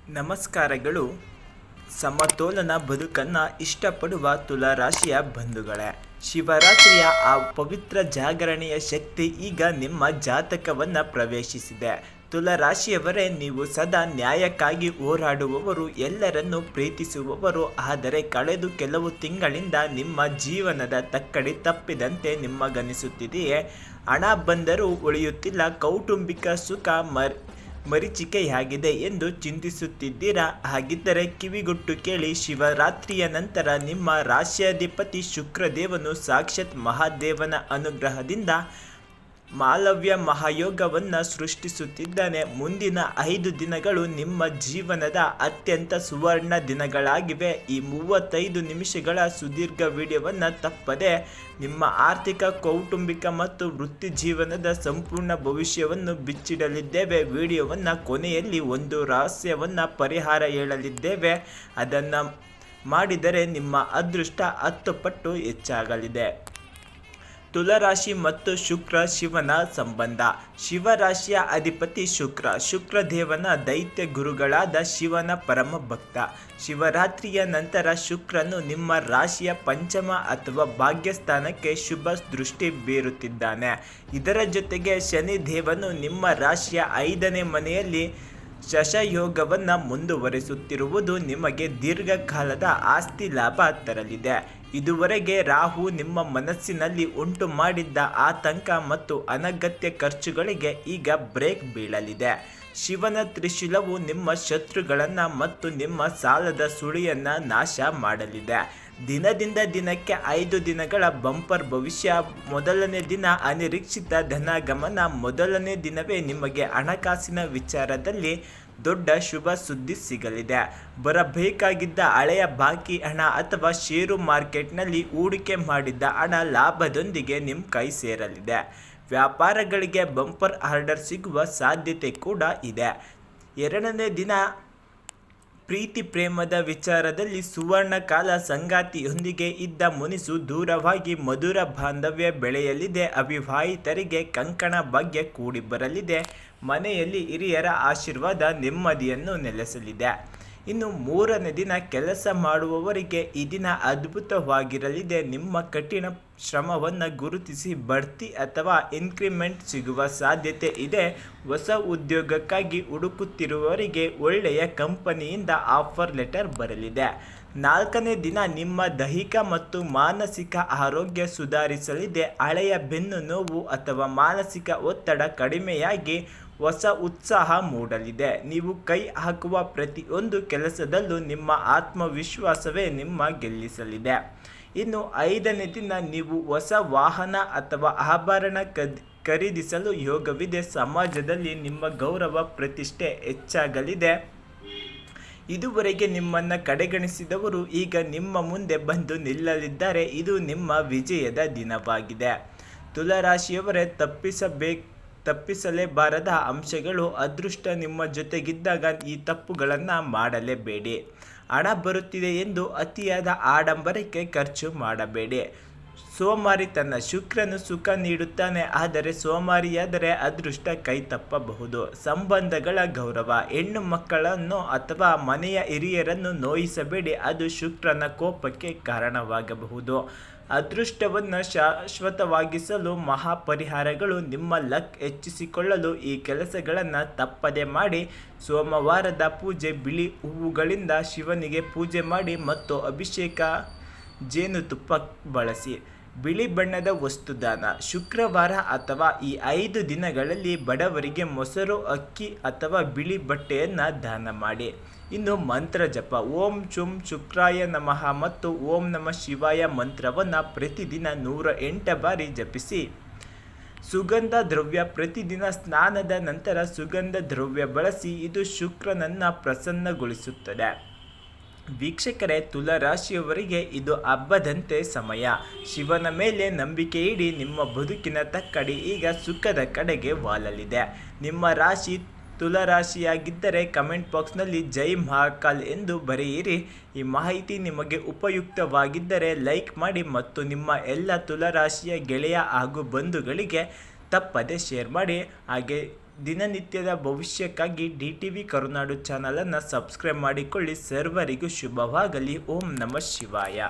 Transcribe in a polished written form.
ನಮಸ್ಕಾರಗಳು. ಸಮತೋಲನ ಬದುಕನ್ನು ಇಷ್ಟಪಡುವ ತುಲಾರಾಶಿಯ ಬಂಧುಗಳೇ, ಶಿವರಾತ್ರಿಯ ಆ ಪವಿತ್ರ ಜಾಗರಣೆಯ ಶಕ್ತಿ ಈಗ ನಿಮ್ಮ ಜಾತಕವನ್ನು ಪ್ರವೇಶಿಸಿದೆ. ತುಲಾರಾಶಿಯವರೇ, ನೀವು ಸದಾ ನ್ಯಾಯಕ್ಕಾಗಿ ಹೋರಾಡುವವರು, ಎಲ್ಲರನ್ನು ಪ್ರೀತಿಸುವವರು. ಆದರೆ ಕಳೆದ ಕೆಲವು ತಿಂಗಳಿಂದ ನಿಮ್ಮ ಜೀವನದ ತಕ್ಕಡಿ ತಪ್ಪಿದಂತೆ ನಿಮಗನಿಸುತ್ತಿದೆಯೇ? ಹಣ ಬಂದರೂ ಉಳಿಯುತ್ತಿಲ್ಲ, ಕೌಟುಂಬಿಕ ಸುಖ ಮರೀಚಿಕೆಯಾಗಿದೆ ಎಂದು ಚಿಂತಿಸುತ್ತಿದ್ದೀರಾ? ಹಾಗಿದ್ದರೆ ಕಿವಿಗೊಟ್ಟು ಕೇಳಿ. ಶಿವರಾತ್ರಿಯ ನಂತರ ನಿಮ್ಮ ರಾಶ್ಯಾಧಿಪತಿ ಶುಕ್ರದೇವನು ಸಾಕ್ಷಾತ್ ಮಹಾದೇವನ ಅನುಗ್ರಹದಿಂದ ಮಾಲವ್ಯ ಮಹಾಯೋಗವನ್ನು ಸೃಷ್ಟಿಸುತ್ತಿದ್ದಾನೆ. ಮುಂದಿನ 5 ದಿನಗಳು ನಿಮ್ಮ ಜೀವನದ ಅತ್ಯಂತ ಸುವರ್ಣ ದಿನಗಳಾಗಿವೆ. ಈ 35 ನಿಮಿಷಗಳ ಸುದೀರ್ಘ ವಿಡಿಯೋವನ್ನು ತಪ್ಪದೆ ನಿಮ್ಮ ಆರ್ಥಿಕ, ಕೌಟುಂಬಿಕ ಮತ್ತು ವೃತ್ತಿ ಜೀವನದ ಸಂಪೂರ್ಣ ಭವಿಷ್ಯವನ್ನು ಬಿಚ್ಚಿಡಲಿದ್ದೇವೆ. ವಿಡಿಯೋವನ್ನು ಕೊನೆಯಲ್ಲಿ ಒಂದು ರಹಸ್ಯವನ್ನು ಪರಿಹಾರ ಹೇಳಲಿದ್ದೇವೆ. ಅದನ್ನು ಮಾಡಿದರೆ ನಿಮ್ಮ ಅದೃಷ್ಟ 10 ಪಟ್ಟು ಹೆಚ್ಚಾಗಲಿದೆ. ತುಲಾರಾಶಿ ಮತ್ತು ಶುಕ್ರ ಶಿವನ ಸಂಬಂಧ. ಶಿವರಾಶಿಯ ಅಧಿಪತಿ ಶುಕ್ರದೇವನ ದೈತ್ಯ ಗುರುಗಳಾದ ಶಿವನ ಪರಮ ಭಕ್ತ. ಶಿವರಾತ್ರಿಯ ನಂತರ ಶುಕ್ರನು ನಿಮ್ಮ ರಾಶಿಯ ಪಂಚಮ ಅಥವಾ ಭಾಗ್ಯಸ್ಥಾನಕ್ಕೆ ಶುಭ ದೃಷ್ಟಿ ಬೀರುತ್ತಿದ್ದಾನೆ. ಇದರ ಜೊತೆಗೆ ಶನಿದೇವನು ನಿಮ್ಮ ರಾಶಿಯ 5ನೇ ಮನೆಯಲ್ಲಿ ಶಶಯೋಗವನ್ನು ಮುಂದುವರಿಸುತ್ತಿರುವುದು ನಿಮಗೆ ದೀರ್ಘಕಾಲದ ಆಸ್ತಿ ಲಾಭ ತರಲಿದೆ. ಇದುವರೆಗೆ ರಾಹು ನಿಮ್ಮ ಮನಸ್ಸಿನಲ್ಲಿ ಉಂಟು ಮಾಡಿದ್ದ ಆತಂಕ ಮತ್ತು ಅನಗತ್ಯ ಖರ್ಚುಗಳಿಗೆ ಈಗ ಬ್ರೇಕ್ ಬೀಳಲಿದೆ. ಶಿವನ ತ್ರಿಶೂಲವು ನಿಮ್ಮ ಶತ್ರುಗಳನ್ನು ಮತ್ತು ನಿಮ್ಮ ಸಾಲದ ಸುಳಿಯನ್ನು ನಾಶ ಮಾಡಲಿದೆ. ದಿನದಿಂದ ದಿನಕ್ಕೆ 5 ದಿನಗಳ ಬಂಪರ್ ಭವಿಷ್ಯ. ಮೊದಲನೇ ದಿನ ಅನಿರೀಕ್ಷಿತ ಧನಾಗಮನ. ಮೊದಲನೇ ದಿನವೇ ನಿಮಗೆ ಹಣಕಾಸಿನ ವಿಚಾರದಲ್ಲಿ ದೊಡ್ಡ ಶುಭ ಸುದ್ದಿ ಸಿಗಲಿದೆ. ಬರಬೇಕಾಗಿದ್ದ ಹಳೆಯ ಬಾಕಿ ಹಣ ಅಥವಾ ಷೇರು ಮಾರ್ಕೆಟ್ನಲ್ಲಿ ಹೂಡಿಕೆ ಮಾಡಿದ್ದ ಹಣ ಲಾಭದೊಂದಿಗೆ ನಿಮ್ಮ ಕೈ ಸೇರಲಿದೆ. ವ್ಯಾಪಾರಗಳಿಗೆ ಬಂಪರ್ ಆರ್ಡರ್ ಸಿಗುವ ಸಾಧ್ಯತೆ ಕೂಡ ಇದೆ. 2ನೇ ದಿನ ಪ್ರೀತಿ ಪ್ರೇಮದ ವಿಚಾರದಲ್ಲಿ ಸುವರ್ಣ ಕಾಲ. ಸಂಗಾತಿಯೊಂದಿಗೆ ಇದ್ದ ಮುನಿಸು ದೂರವಾಗಿ ಮಧುರ ಬಾಂಧವ್ಯ ಬೆಳೆಯಲಿದೆ. ಅವಿವಾಹಿತರಿಗೆ ಕಂಕಣ ಭಾಗ್ಯ ಕೂಡಿ ಬರಲಿದೆ. ಮನೆಯಲ್ಲಿ ಹಿರಿಯರ ಆಶೀರ್ವಾದ ನೆಮ್ಮದಿಯನ್ನು ನೆಲೆಸಲಿದೆ. ಇನ್ನು 3ನೇ ದಿನ ಕೆಲಸ ಮಾಡುವವರಿಗೆ ಈ ದಿನ ಅದ್ಭುತವಾಗಿರಲಿದೆ. ನಿಮ್ಮ ಕಠಿಣ ಶ್ರಮವನ್ನು ಗುರುತಿಸಿ ಬಡ್ತಿ ಅಥವಾ ಇನ್ಕ್ರಿಮೆಂಟ್ ಸಿಗುವ ಸಾಧ್ಯತೆ ಇದೆ. ಹೊಸ ಉದ್ಯೋಗಕ್ಕಾಗಿ ಹುಡುಕುತ್ತಿರುವವರಿಗೆ ಒಳ್ಳೆಯ ಕಂಪನಿಯಿಂದ ಆಫರ್ ಲೆಟರ್ ಬರಲಿದೆ. 4ನೇ ದಿನ ನಿಮ್ಮ ದೈಹಿಕ ಮತ್ತು ಮಾನಸಿಕ ಆರೋಗ್ಯ ಸುಧಾರಿಸಲಿದೆ. ಹಳೆಯ ಬೆನ್ನು ನೋವು ಅಥವಾ ಮಾನಸಿಕ ಒತ್ತಡ ಕಡಿಮೆಯಾಗಿ ಹೊಸ ಉತ್ಸಾಹ ಮೂಡಲಿದೆ. ನೀವು ಕೈ ಹಾಕುವ ಪ್ರತಿಯೊಂದು ಕೆಲಸದಲ್ಲೂ ನಿಮ್ಮ ಆತ್ಮವಿಶ್ವಾಸವೇ ನಿಮ್ಮ ಗೆಲ್ಲಿಸಲಿದೆ. ಇನ್ನು 5ನೇ ದಿನ ನೀವು ಹೊಸ ವಾಹನ ಅಥವಾ ಆಭರಣ ಖರೀದಿಸಲು ಯೋಗವಿದೆ. ಸಮಾಜದಲ್ಲಿ ನಿಮ್ಮ ಗೌರವ ಪ್ರತಿಷ್ಠೆ ಹೆಚ್ಚಾಗಲಿದೆ. ಇದುವರೆಗೆ ನಿಮ್ಮನ್ನು ಕಡೆಗಣಿಸಿದವರು ಈಗ ನಿಮ್ಮ ಮುಂದೆ ಬಂದು ನಿಲ್ಲಲಿದ್ದಾರೆ. ಇದು ನಿಮ್ಮ ವಿಜಯದ ದಿನವಾಗಿದೆ. ತುಲಾರಾಶಿಯವರೇ, ತಪ್ಪಿಸಲೇಬಾರದ ಅಂಶಗಳು. ಅದೃಷ್ಟ ನಿಮ್ಮ ಜೊತೆಗಿದ್ದಾಗ ಈ ತಪ್ಪುಗಳನ್ನು ಮಾಡಲೇಬೇಡಿ. ಹಣ ಬರುತ್ತಿದೆ ಎಂದು ಅತಿಯಾದ ಆಡಂಬರಕ್ಕೆ ಖರ್ಚು ಮಾಡಬೇಡಿ. ಸೋಮಾರಿತನ. ಶುಕ್ರನು ಸುಖ ನೀಡುತ್ತಾನೆ, ಆದರೆ ಸೋಮಾರಿಯಾದರೆ ಅದೃಷ್ಟ ಕೈ ತಪ್ಪಬಹುದು. ಸಂಬಂಧಗಳ ಗೌರವ. ಹೆಣ್ಣು ಮಕ್ಕಳನ್ನು ಅಥವಾ ಮನೆಯ ಹಿರಿಯರನ್ನು ನೋಯಿಸಬೇಡಿ, ಅದು ಶುಕ್ರನ ಕೋಪಕ್ಕೆ ಕಾರಣವಾಗಬಹುದು. ಅದೃಷ್ಟವನ್ನು ಶಾಶ್ವತವಾಗಿಸಲು ಮಹಾಪರಿಹಾರಗಳು. ನಿಮ್ಮ ಲಕ್ ಹೆಚ್ಚಿಸಿಕೊಳ್ಳಲು ಈ ಕೆಲಸಗಳನ್ನು ತಪ್ಪದೆ ಮಾಡಿ. ಸೋಮವಾರದ ಪೂಜೆ. ಬಿಳಿ ಹೂವುಗಳಿಂದ ಶಿವನಿಗೆ ಪೂಜೆ ಮಾಡಿ ಮತ್ತು ಅಭಿಷೇಕ ಜೇನುತುಪ್ಪ ಬಳಸಿ. ಬಿಳಿ ಬಣ್ಣದ ವಸ್ತುದಾನ. ಶುಕ್ರವಾರ ಅಥವಾ ಈ 5 ದಿನಗಳಲ್ಲಿ ಬಡವರಿಗೆ ಮೊಸರು, ಅಕ್ಕಿ ಅಥವಾ ಬಿಳಿ ಬಟ್ಟೆಯನ್ನು ದಾನ ಮಾಡಿ. ಇನ್ನು ಮಂತ್ರ ಜಪ. ಓಂ ಚುಂ ಶುಕ್ರಾಯ ನಮಃ ಮತ್ತು ಓಂ ನಮಃ ಶಿವಾಯ ಮಂತ್ರವನ್ನು ಪ್ರತಿದಿನ 108 ಬಾರಿ ಜಪಿಸಿ. ಸುಗಂಧ ದ್ರವ್ಯ. ಪ್ರತಿದಿನ ಸ್ನಾನದ ನಂತರ ಸುಗಂಧ ದ್ರವ್ಯ ಬಳಸಿ. ಇದು ಶುಕ್ರನನ್ನು ಪ್ರಸನ್ನಗೊಳಿಸುತ್ತದೆ. ವೀಕ್ಷಕರೇ, ತುಲಾರಾಶಿಯವರಿಗೆ ಇದು ಹಬ್ಬದಂತೆ ಸಮಯ. ಶಿವನ ಮೇಲೆ ನಂಬಿಕೆ ಇಡಿ. ನಿಮ್ಮ ಬದುಕಿನ ತಕ್ಕಡಿ ಈಗ ಸುಖದ ಕಡೆಗೆ ವಾಲಲಿದೆ. ನಿಮ್ಮ ರಾಶಿ ತುಲಾರಾಶಿಯಾಗಿದ್ದರೆ ಕಮೆಂಟ್ ಬಾಕ್ಸ್ನಲ್ಲಿ ಜೈ ಮಹಾಕಾಲ್ ಎಂದು ಬರೆಯಿರಿ. ಈ ಮಾಹಿತಿ ನಿಮಗೆ ಉಪಯುಕ್ತವಾಗಿದ್ದರೆ ಲೈಕ್ ಮಾಡಿ ಮತ್ತು ನಿಮ್ಮ ಎಲ್ಲ ತುಲಾರಾಶಿಯ ಗೆಳೆಯ ಹಾಗೂ ಬಂಧುಗಳಿಗೆ ತಪ್ಪದೆ ಶೇರ್ ಮಾಡಿ. ಹಾಗೆ ದಿನನಿತ್ಯದ ಭವಿಷ್ಯಕ್ಕಾಗಿ DTV ಕರುನಾಡು ಚಾನಲನ್ನು ಸಬ್ಸ್ಕ್ರೈಬ್ ಮಾಡಿಕೊಳ್ಳಿ. ಸರ್ವರಿಗೂ ಶುಭವಾಗಲಿ. ಓಂ ನಮಃ ಶಿವಾಯ.